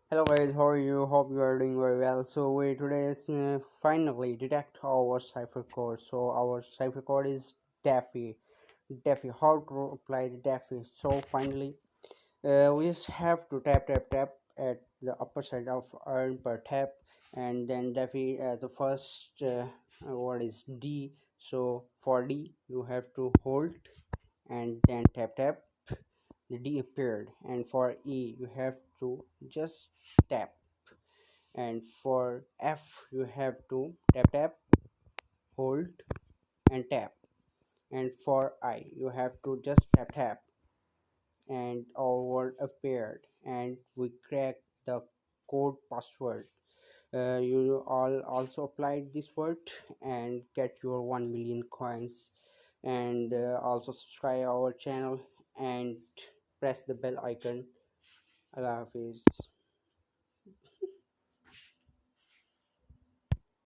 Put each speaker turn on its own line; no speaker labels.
Hello guys, how are you? Hope you are doing very well. So we today is finally detect our cipher code. So our cipher code is Daffy. Daffy. How to apply the Daffy? So finally, we just have to tap at the upper side of earn per tap, and then Daffy the first word is D. So for D, you have to hold and then tap. The D appeared, and for E, you have to just tap, and for F you have to tap, hold and tap, and for I you have to just tap, and our word appeared and we cracked the code password. You all also applied this word and get your 1 million coins, and also subscribe our channel and press the bell icon. Allah Hafiz.